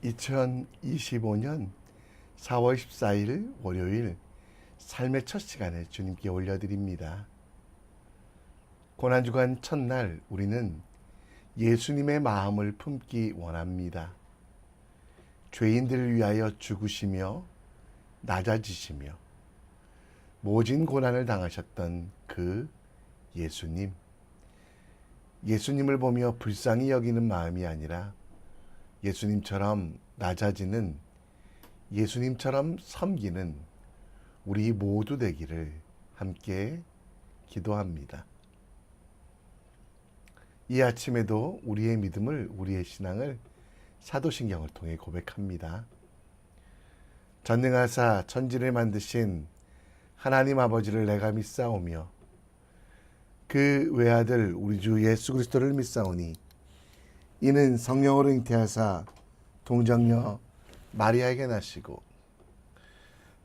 2025년 4월 14일 월요일 삶의 첫 시간을 주님께 올려드립니다. 고난주간 첫날 우리는 예수님의 마음을 품기 원합니다. 죄인들을 위하여 죽으시며 낮아지시며 모진 고난을 당하셨던 그 예수님을 보며 불쌍히 여기는 마음이 아니라 예수님처럼 낮아지는, 예수님처럼 섬기는 우리 모두 되기를 함께 기도합니다. 이 아침에도 우리의 믿음을, 우리의 신앙을 사도신경을 통해 고백합니다. 전능하사 천지를 만드신 하나님 아버지를 내가 믿사오며 그 외아들 우리 주 예수 그리스도를 믿사오니 이는 성령으로 잉태하사 동정녀 마리아에게 나시고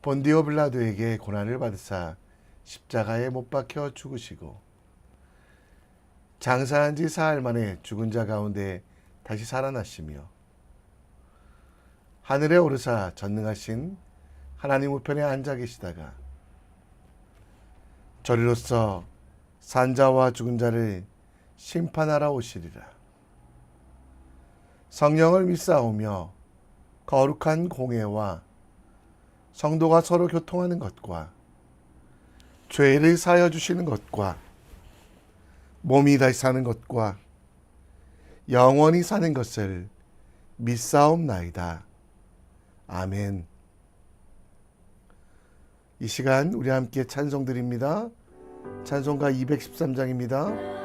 본디오 빌라도에게 고난을 받으사 십자가에 못 박혀 죽으시고 장사한 지 사흘 만에 죽은 자 가운데 다시 살아나시며 하늘에 오르사 전능하신 하나님 우편에 앉아 계시다가 저리로서 산자와 죽은 자를 심판하러 오시리라. 성령을 믿사오며 거룩한 공회와 성도가 서로 교통하는 것과 죄를 사하여 주시는 것과 몸이 다시 사는 것과 영원히 사는 것을 믿사옵나이다. 아멘. 이 시간 우리 함께 찬송 드립니다. 찬송가 213장입니다.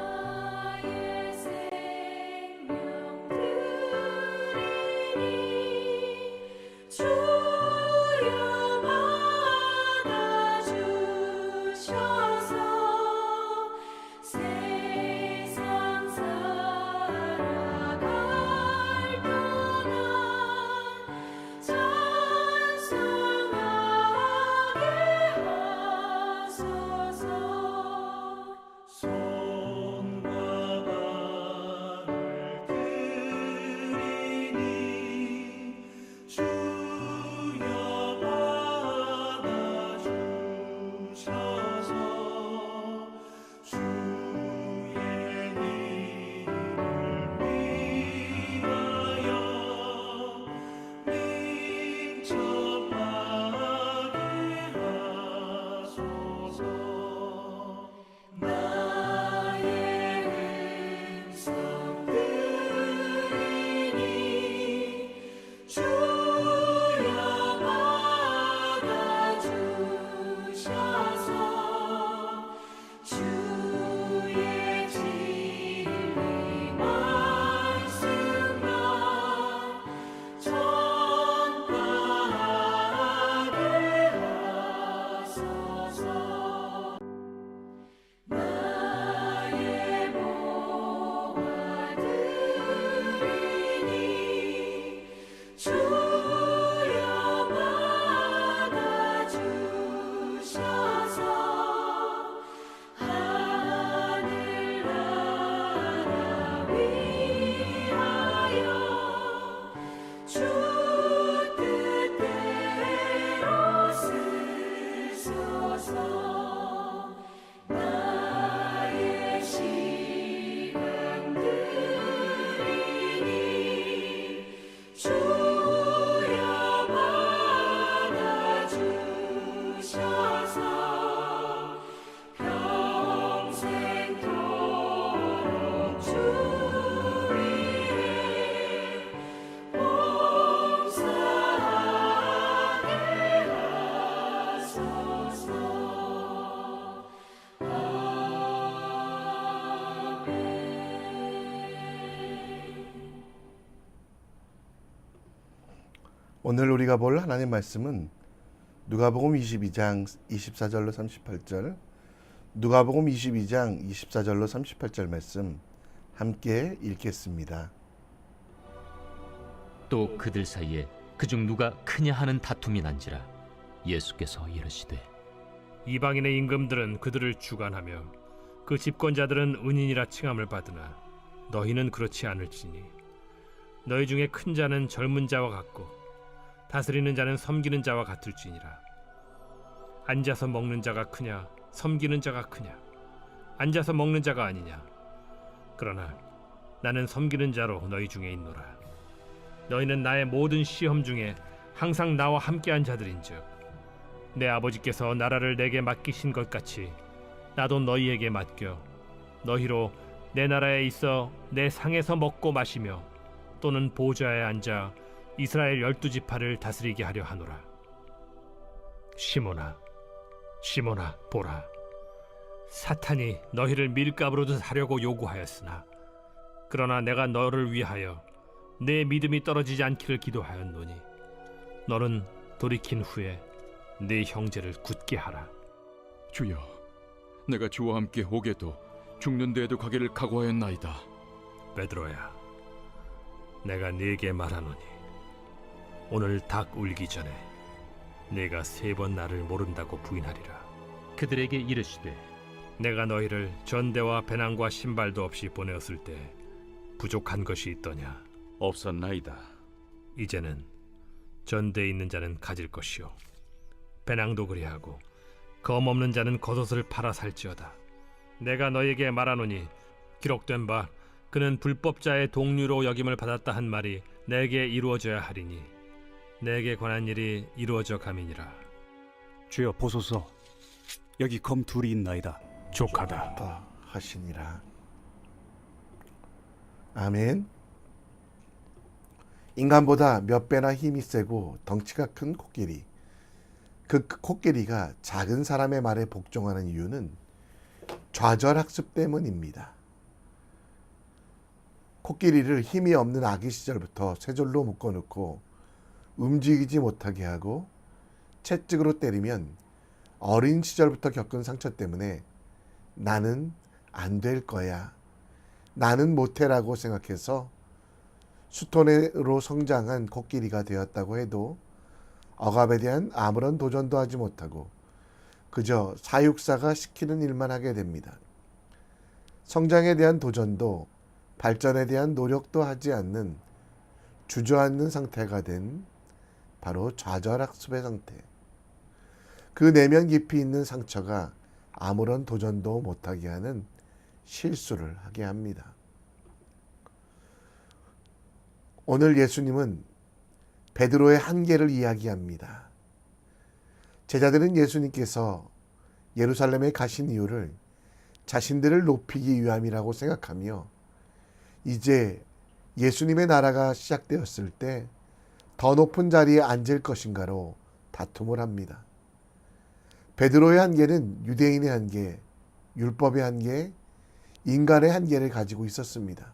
오늘 우리가 볼 하나님 말씀은 누가복음 22장 24절로 38절, 누가복음 22장 24절로 38절 말씀 함께 읽겠습니다. 또 그들 사이에 그중 누가 크냐 하는 다툼이 난지라 예수께서 이르시되 이방인의 임금들은 그들을 주관하며 그 집권자들은 은인이라 칭함을 받으나 너희는 그렇지 않을지니 너희 중에 큰 자는 젊은 자와 같고 다스리는 자는 섬기는 자와 같을지니라. 앉아서 먹는 자가 크냐 섬기는 자가 크냐? 앉아서 먹는 자가 아니냐? 그러나 나는 섬기는 자로 너희 중에 있노라. 너희는 나의 모든 시험 중에 항상 나와 함께한 자들인즉 내 아버지께서 나라를 내게 맡기신 것 같이 나도 너희에게 맡겨 너희로 내 나라에 있어 내 상에서 먹고 마시며 또는 보좌에 앉아 이스라엘 12지파를 다스리게 하려 하노라. 시몬아, 시몬아, 보라. 사탄이 너희를 밀가부르듯 하려고 요구하였으나 그러나 내가 너를 위하여 내 믿음이 떨어지지 않기를 기도하였노니 너는 돌이킨 후에 네 형제를 굳게 하라. 주여, 내가 주와 함께 오게도 죽는 데에도 가기를 각오하였나이다. 베드로야, 내가 네게 말하노니 오늘 닭 울기 전에 네가 3번 나를 모른다고 부인하리라. 그들에게 이르시되 내가 너희를 전대와 배낭과 신발도 없이 보내었을 때 부족한 것이 있더냐? 없었나이다. 이제는 전대에 있는 자는 가질 것이요 배낭도 그리하고 검 없는 자는 겉옷을 팔아 살지어다. 내가 너에게 말하노니 기록된 바 그는 불법자의 동류로 여김을 받았다 한 말이 내게 이루어져야 하리니 내게 관한 일이 이루어져 가미니라. 주여 보소서, 여기 검 둘이 있나이다. 족하다. 하시니라. 아멘. 인간보다 몇 배나 힘이 세고 덩치가 큰 코끼리. 그 코끼리가 작은 사람의 말에 복종하는 이유는 좌절학습 때문입니다. 코끼리를 힘이 없는 아기 시절부터 쇠줄로 묶어놓고 움직이지 못하게 하고 채찍으로 때리면 어린 시절부터 겪은 상처 때문에 나는 안 될 거야, 나는 못해라고 생각해서 수토내로 성장한 코끼리가 되었다고 해도 억압에 대한 아무런 도전도 하지 못하고 그저 사육사가 시키는 일만 하게 됩니다. 성장에 대한 도전도 발전에 대한 노력도 하지 않는 주저앉는 상태가 된 바로 좌절학습의 상태. 그 내면 깊이 있는 상처가 아무런 도전도 못하게 하는 실수를 하게 합니다. 오늘 예수님은 베드로의 한계를 이야기합니다. 제자들은 예수님께서 예루살렘에 가신 이유를 자신들을 높이기 위함이라고 생각하며 이제 예수님의 나라가 시작되었을 때 더 높은 자리에 앉을 것인가로 다툼을 합니다. 베드로의 한계는 유대인의 한계, 율법의 한계, 인간의 한계를 가지고 있었습니다.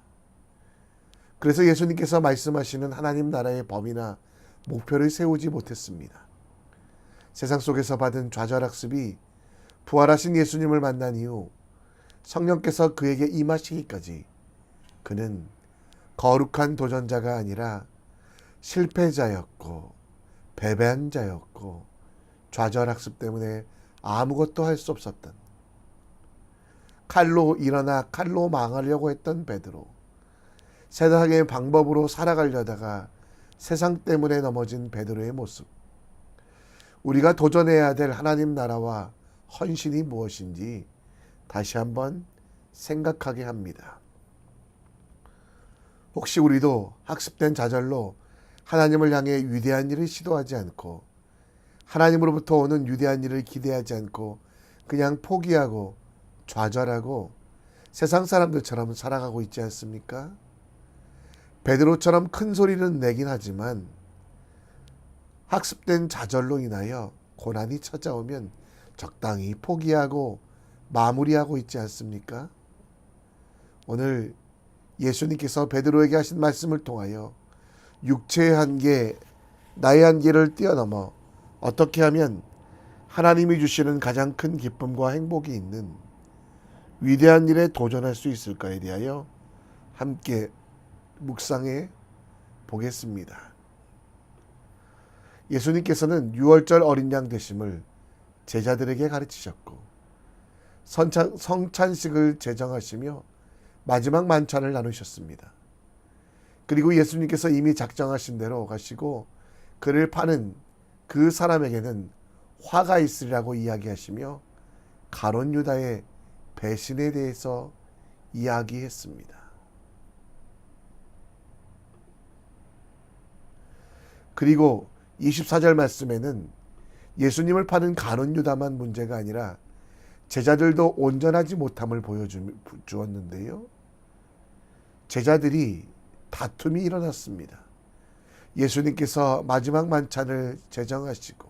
그래서 예수님께서 말씀하시는 하나님 나라의 범위나 목표를 세우지 못했습니다. 세상 속에서 받은 좌절학습이 부활하신 예수님을 만난 이후 성령께서 그에게 임하시기까지 그는 거룩한 도전자가 아니라 실패자였고 패배한 자였고 좌절학습 때문에 아무것도 할 수 없었던, 칼로 일어나 칼로 망하려고 했던 베드로, 세상의 방법으로 살아가려다가 세상 때문에 넘어진 베드로의 모습, 우리가 도전해야 될 하나님 나라와 헌신이 무엇인지 다시 한번 생각하게 합니다. 혹시 우리도 학습된 좌절로 하나님을 향해 위대한 일을 시도하지 않고 하나님으로부터 오는 위대한 일을 기대하지 않고 그냥 포기하고 좌절하고 세상 사람들처럼 살아가고 있지 않습니까? 베드로처럼 큰 소리는 내긴 하지만 학습된 좌절로 인하여 고난이 찾아오면 적당히 포기하고 마무리하고 있지 않습니까? 오늘 예수님께서 베드로에게 하신 말씀을 통하여 육체의 한계, 나의 한계를 뛰어넘어 어떻게 하면 하나님이 주시는 가장 큰 기쁨과 행복이 있는 위대한 일에 도전할 수 있을까에 대하여 함께 묵상해 보겠습니다. 예수님께서는 유월절 어린 양 되심을 제자들에게 가르치셨고 성찬식을 제정하시며 마지막 만찬을 나누셨습니다. 그리고 예수님께서 이미 작정하신 대로 가시고 그를 파는 그 사람에게는 화가 있으리라고 이야기하시며 가룟 유다의 배신에 대해서 이야기했습니다. 그리고 24절 말씀에는 예수님을 파는 가룟 유다만 문제가 아니라 제자들도 온전하지 못함을 보여주었는데요. 제자들이 다툼이 일어났습니다. 예수님께서 마지막 만찬을 제정하시고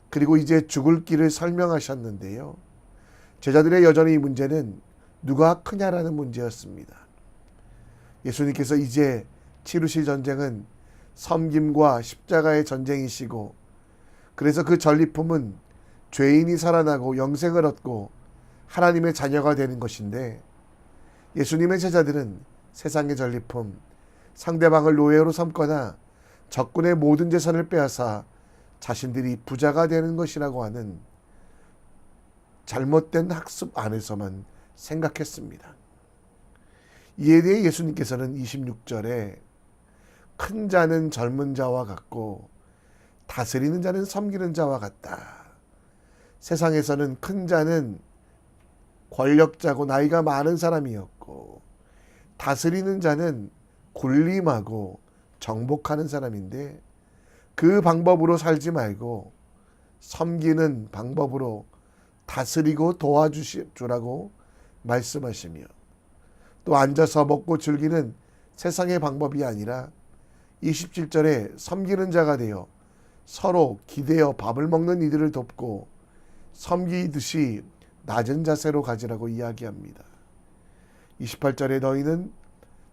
그리고 이제 죽을 길을 설명하셨는데요. 제자들의 여전히 문제는 누가 크냐라는 문제였습니다. 예수님께서 이제 치르실 전쟁은 섬김과 십자가의 전쟁이시고 그래서 그 전리품은 죄인이 살아나고 영생을 얻고 하나님의 자녀가 되는 것인데 예수님의 제자들은 세상의 전리품, 상대방을 노예로 삼거나 적군의 모든 재산을 빼앗아 자신들이 부자가 되는 것이라고 하는 잘못된 학습 안에서만 생각했습니다. 이에 대해 예수님께서는 26절에 큰 자는 젊은 자와 같고 다스리는 자는 섬기는 자와 같다. 세상에서는 큰 자는 권력자고 나이가 많은 사람이었고 다스리는 자는 군림하고 정복하는 사람인데 그 방법으로 살지 말고 섬기는 방법으로 다스리고 도와주라고 말씀하시며 또 앉아서 먹고 즐기는 세상의 방법이 아니라 27절에 섬기는 자가 되어 서로 기대어 밥을 먹는 이들을 돕고 섬기듯이 낮은 자세로 가지라고 이야기합니다. 28절에 너희는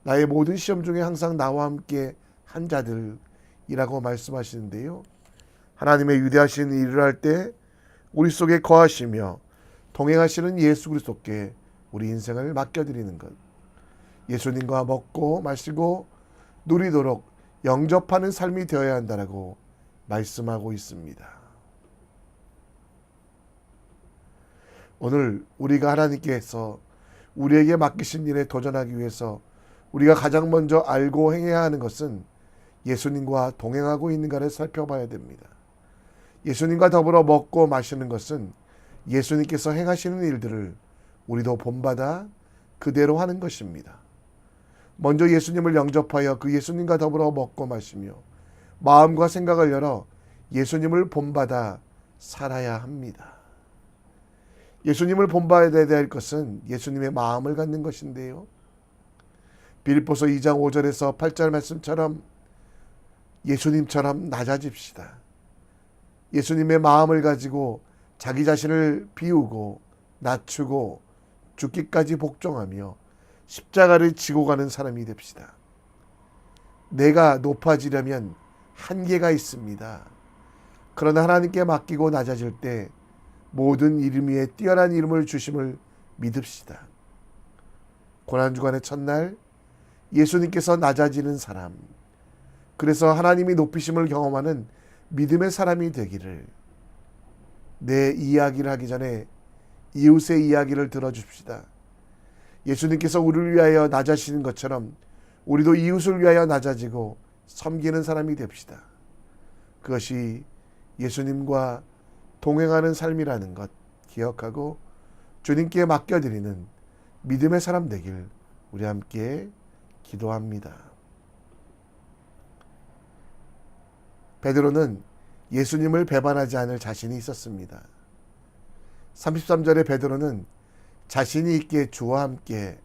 나의 모든 시험 중에 항상 나와 함께 한 자들이라고 말씀하시는데요. 하나님의 위대하신 일을 할 때 우리 속에 거하시며 동행하시는 예수 그리스도께 우리 인생을 맡겨드리는 것. 예수님과 먹고 마시고 누리도록 영접하는 삶이 되어야 한다라고 말씀하고 있습니다. 오늘 우리가 하나님께서 우리에게 맡기신 일에 도전하기 위해서 우리가 가장 먼저 알고 행해야 하는 것은 예수님과 동행하고 있는가를 살펴봐야 됩니다. 예수님과 더불어 먹고 마시는 것은 예수님께서 행하시는 일들을 우리도 본받아 그대로 하는 것입니다. 먼저 예수님을 영접하여 그 예수님과 더불어 먹고 마시며 마음과 생각을 열어 예수님을 본받아 살아야 합니다. 예수님을 본받아야 될 것은 예수님의 마음을 갖는 것인데요. 빌립보서 2장 5절에서 8절 말씀처럼 예수님처럼 낮아집시다. 예수님의 마음을 가지고 자기 자신을 비우고 낮추고 죽기까지 복종하며 십자가를 지고 가는 사람이 됩시다. 내가 높아지려면 한계가 있습니다. 그러나 하나님께 맡기고 낮아질 때 모든 이름 위에 뛰어난 이름을 주심을 믿읍시다. 고난주간의 첫날 예수님께서 낮아지는 사람, 그래서 하나님이 높이심을 경험하는 믿음의 사람이 되기를, 내 이야기를 하기 전에 이웃의 이야기를 들어줍시다. 예수님께서 우리를 위하여 낮아지는 것처럼 우리도 이웃을 위하여 낮아지고 섬기는 사람이 됩시다. 그것이 예수님과 동행하는 삶이라는 것 기억하고 주님께 맡겨드리는 믿음의 사람 되길 우리 함께 기도합니다. 베드로는 예수님을 배반하지 않을 자신이 있었습니다. 33절에 베드로는 자신이 있기에 주와 함께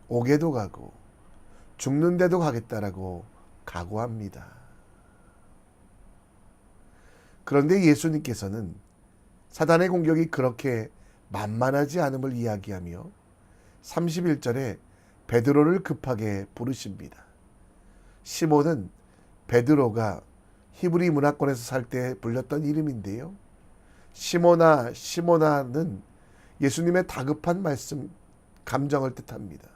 옥에도 가고 죽는 데도 가겠다라고 각오합니다. 그런데 예수님께서는 사단의 공격이 그렇게 만만하지 않음을 이야기하며 31절에 베드로를 급하게 부르십니다. 시몬은 베드로가 히브리 문화권에서 살 때 불렸던 이름인데요. 시몬아 시몬아는 예수님의 다급한 말씀, 감정을 뜻합니다.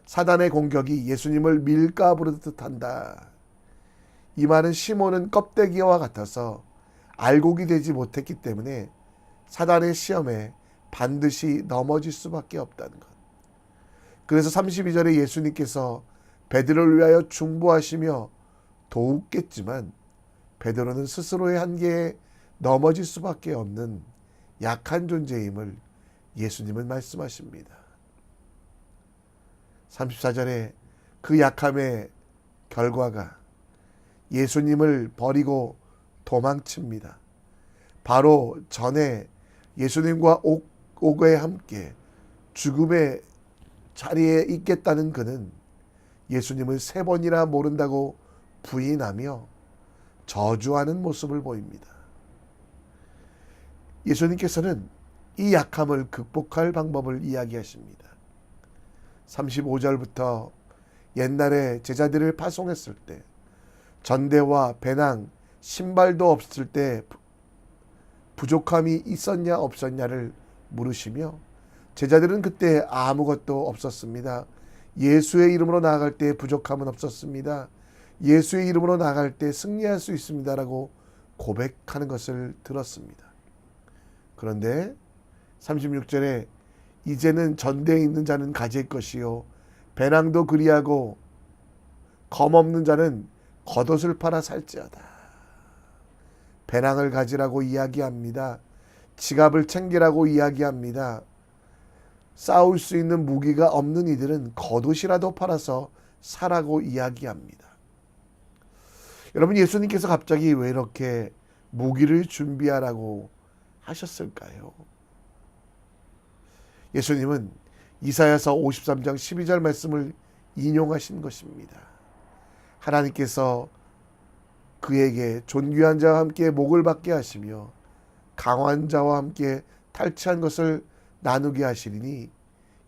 사단의 공격이 예수님을 밀가부르듯 뜻한다. 이 말은 시몬은 껍데기와 같아서 알곡이 되지 못했기 때문에 사단의 시험에 반드시 넘어질 수밖에 없다는 것. 그래서 32절에 예수님께서 베드로를 위하여 중보하시며 도우겠지만 베드로는 스스로의 한계에 넘어질 수밖에 없는 약한 존재임을 예수님은 말씀하십니다. 34절에 그 약함의 결과가 예수님을 버리고 도망칩니다. 바로 전에 예수님과 옥에 함께 죽음의 자리에 있겠다는 그는 예수님을 3번이나 모른다고 부인하며 저주하는 모습을 보입니다. 예수님께서는 이 약함을 극복할 방법을 이야기하십니다. 35절부터 옛날에 제자들을 파송했을 때 전대와 배낭, 신발도 없을 때 부족함이 있었냐 없었냐를 물으시며 제자들은 그때 아무것도 없었습니다. 예수의 이름으로 나아갈 때 부족함은 없었습니다. 예수의 이름으로 나아갈 때 승리할 수 있습니다라고 고백하는 것을 들었습니다. 그런데 36절에 이제는 전대에 있는 자는 가질 것이요 배낭도 그리하고 검 없는 자는 겉옷을 팔아 살지어다. 배낭을 가지라고 이야기합니다. 지갑을 챙기라고 이야기합니다. 싸울 수 있는 무기가 없는 이들은 겉옷이라도 팔아서 사라고 이야기합니다. 여러분, 예수님께서 갑자기 왜 이렇게 무기를 준비하라고 하셨을까요? 예수님은 이사야서 53장 12절 말씀을 인용하신 것입니다. 하나님께서 그에게 존귀한 자와 함께 목을 받게 하시며 강한 자와 함께 탈취한 것을 나누게 하시리니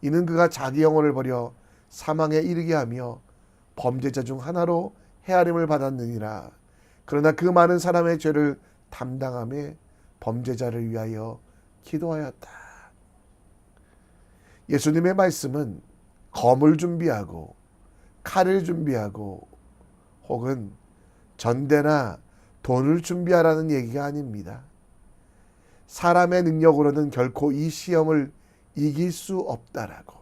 이는 그가 자기 영혼을 버려 사망에 이르게 하며 범죄자 중 하나로 헤아림을 받았느니라. 그러나 그 많은 사람의 죄를 담당하며 범죄자를 위하여 기도하였다. 예수님의 말씀은 검을 준비하고 칼을 준비하고 혹은 전대나 돈을 준비하라는 얘기가 아닙니다. 사람의 능력으로는 결코 이 시험을 이길 수 없다라고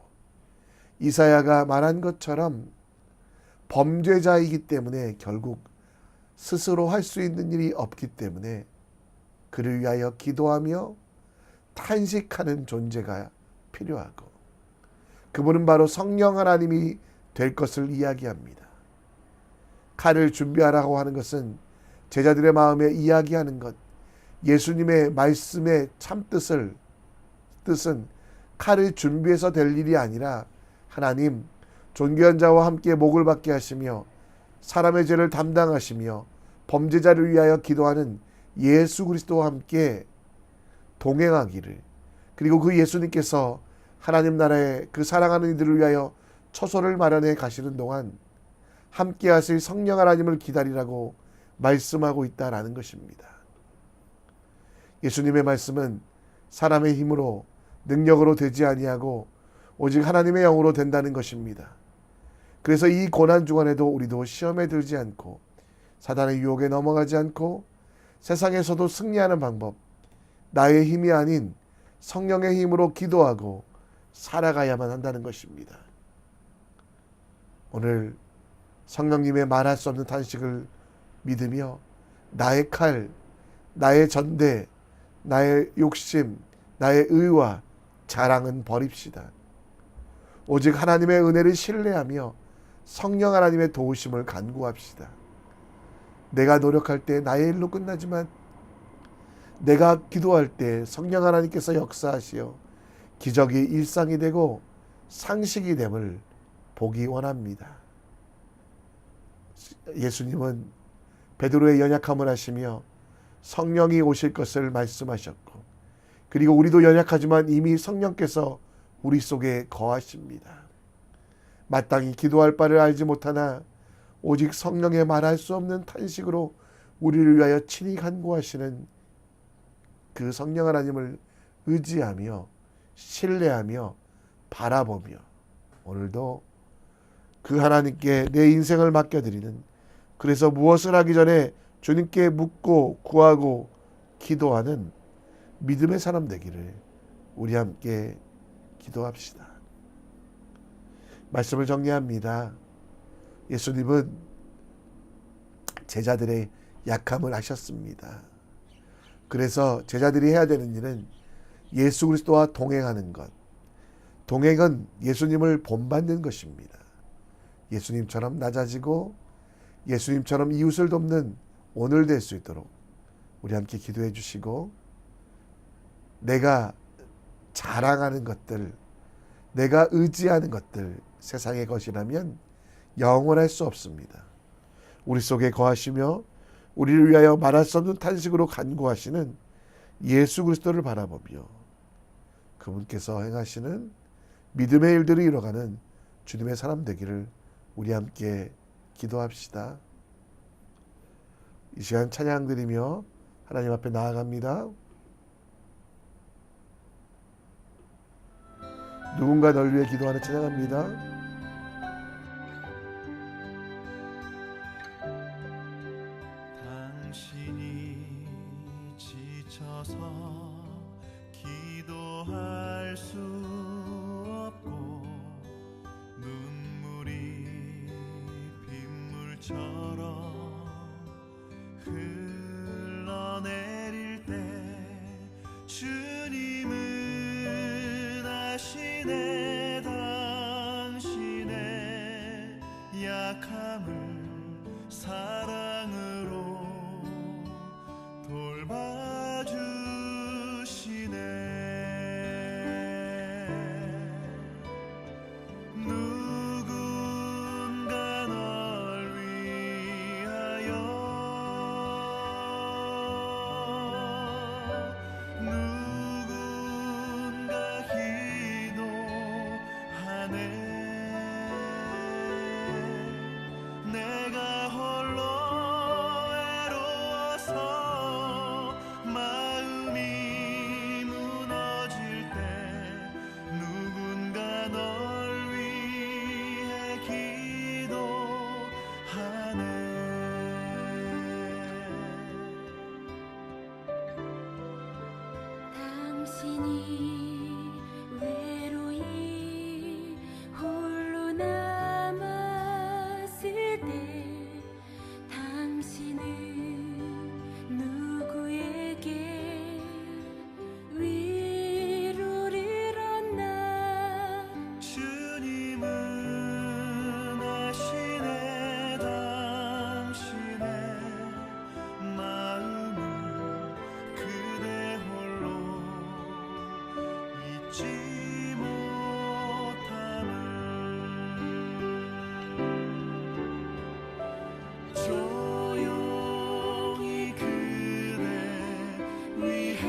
이사야가 말한 것처럼 범죄자이기 때문에 결국 스스로 할 수 있는 일이 없기 때문에 그를 위하여 기도하며 탄식하는 존재가 필요하고 그분은 바로 성령 하나님이 될 것을 이야기합니다. 칼을 준비하라고 하는 것은 제자들의 마음에 이야기하는 것, 예수님의 말씀의 뜻은 칼을 준비해서 될 일이 아니라 하나님 존귀한 자와 함께 목을 받게 하시며 사람의 죄를 담당하시며 범죄자를 위하여 기도하는 예수 그리스도와 함께 동행하기를, 그리고 그 예수님께서 하나님 나라의 그 사랑하는 이들을 위하여 처소를 마련해 가시는 동안 함께 하실 성령 하나님을 기다리라고 말씀하고 있다라는 것입니다. 예수님의 말씀은 사람의 힘으로 능력으로 되지 아니하고 오직 하나님의 영으로 된다는 것입니다. 그래서 이 고난 주간에도 우리도 시험에 들지 않고 사단의 유혹에 넘어가지 않고 세상에서도 승리하는 방법, 나의 힘이 아닌 성령의 힘으로 기도하고 살아가야만 한다는 것입니다. 오늘 성령님의 말할 수 없는 탄식을 믿으며 나의 칼, 나의 전대, 나의 욕심, 나의 의와 자랑은 버립시다. 오직 하나님의 은혜를 신뢰하며 성령 하나님의 도우심을 간구합시다. 내가 노력할 때 나의 일로 끝나지만 내가 기도할 때 성령 하나님께서 역사하시어 기적이 일상이 되고 상식이 됨을 보기 원합니다. 예수님은 베드로의 연약함을 하시며 성령이 오실 것을 말씀하셨고, 그리고 우리도 연약하지만 이미 성령께서 우리 속에 거하십니다. 마땅히 기도할 바를 알지 못하나 오직 성령의 말할 수 없는 탄식으로 우리를 위하여 친히 간구하시는 그 성령 하나님을 의지하며 신뢰하며 바라보며 오늘도 그 하나님께 내 인생을 맡겨드리는, 그래서 무엇을 하기 전에 주님께 묻고 구하고 기도하는 믿음의 사람 되기를 우리 함께 기도합시다. 말씀을 정리합니다. 예수님은 제자들의 약함을 아셨습니다. 그래서 제자들이 해야 되는 일은 예수 그리스도와 동행하는 것. 동행은 예수님을 본받는 것입니다. 예수님처럼 낮아지고 예수님처럼 이웃을 돕는 오늘 될 수 있도록 우리 함께 기도해 주시고, 내가 자랑하는 것들, 내가 의지하는 것들 세상의 것이라면 영원할 수 없습니다. 우리 속에 거하시며 우리를 위하여 말할 수 없는 탄식으로 간구하시는 예수 그리스도를 바라보며 그분께서 행하시는 믿음의 일들을 이뤄가는 주님의 사람 되기를 우리 함께 기도합시다. 이 시간 찬양 드리며 하나님 앞에 나아갑니다. 누군가 널 위해 기도하는 찬양합니다. 당신이 지쳐서 기도할 수 없고 눈물이 빗물처럼 흘러내릴 때 주님은 아시네 당신의 약함을 사랑으로 돌봐주시네. 누군가 널 위하여 누군가 기도하네. 내가 홀로 외로워서 마음이 무너질 때 누군가 널 위해 기도하네. 당신이 외로이 홀로 남았을 때 당신은 누구에게 위로를 얻나. 주님은 아시네 당신의 마음을 그대 홀로 잊지 못함을. 조용히 그대 위해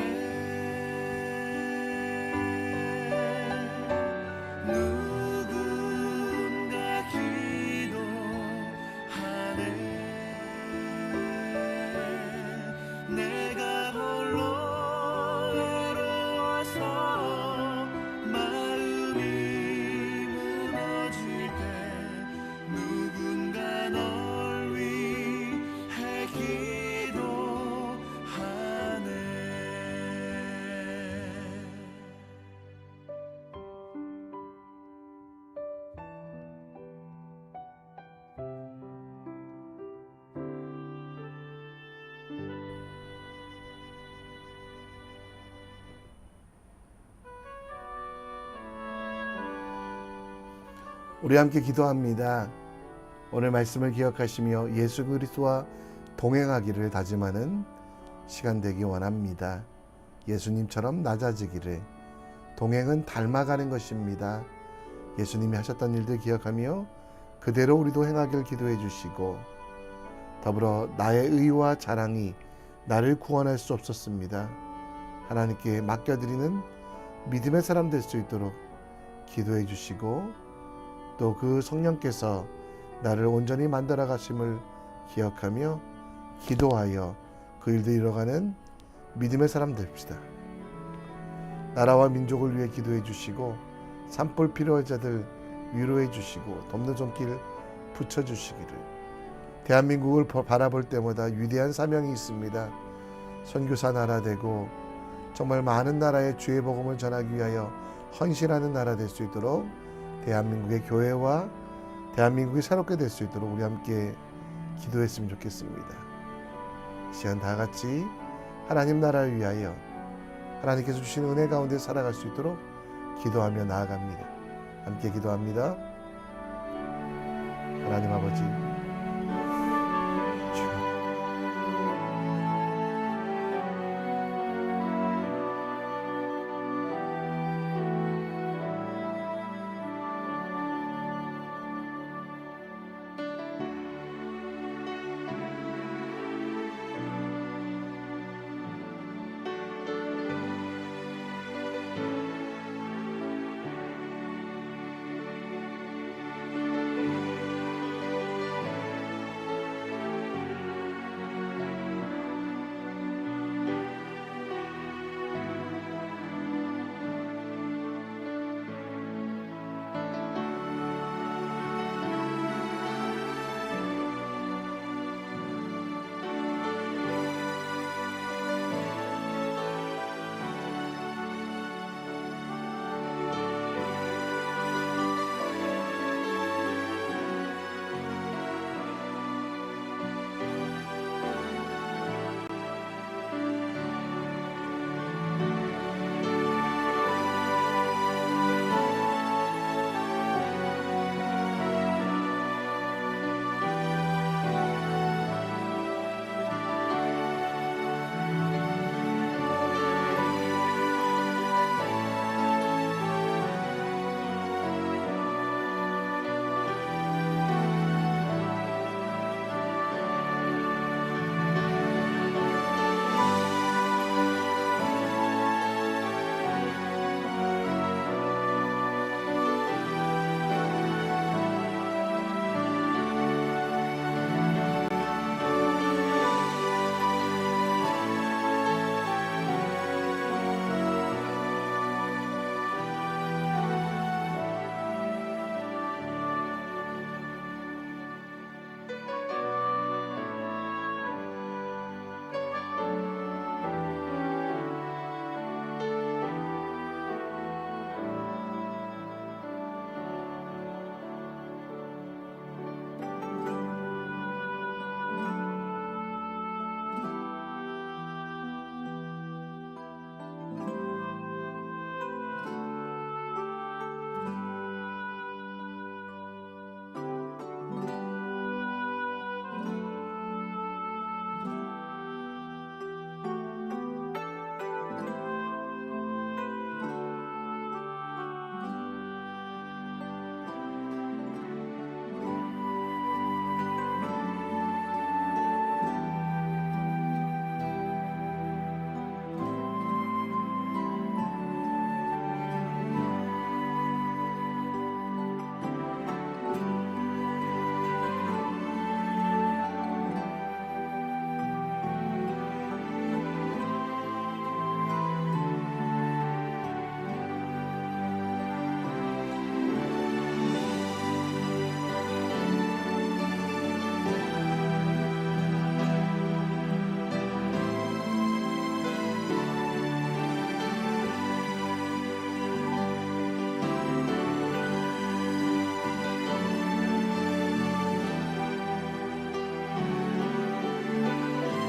누군가 기도하네. 내가 홀로 외로워서 마음이 무너질 때 누군가 널 위해 기도하네. 우리 함께 기도합니다. 오늘 말씀을 기억하시며 예수 그리스도와 동행하기를 다짐하는 시간 되기 원합니다. 예수님처럼 낮아지기를. 동행은 닮아가는 것입니다. 예수님이 하셨던 일들 기억하며 그대로 우리도 행하기를 기도해 주시고, 더불어 나의 의와 자랑이 나를 구원할 수 없었습니다. 하나님께 맡겨드리는 믿음의 사람 될 수 있도록 기도해 주시고, 또 그 성령께서 나를 온전히 만들어 가심을 기억하며 기도하여 그 일들 이뤄가는 믿음의 사람 됩시다. 나라와 민족을 위해 기도해 주시고, 산불 필요한 자들 위로해 주시고, 돕는 손길 붙여 주시기를. 대한민국을 바라볼 때마다 위대한 사명이 있습니다. 선교사 나라 되고 정말 많은 나라에 주의 복음을 전하기 위하여 헌신하는 나라 될 수 있도록 대한민국의 교회와 대한민국이 새롭게 될 수 있도록 우리 함께 기도했으면 좋겠습니다. 이 시간 다 같이 하나님 나라를 위하여 하나님께서 주시는 은혜 가운데 살아갈 수 있도록 기도하며 나아갑니다. 함께 기도합니다. 하나님 아버지,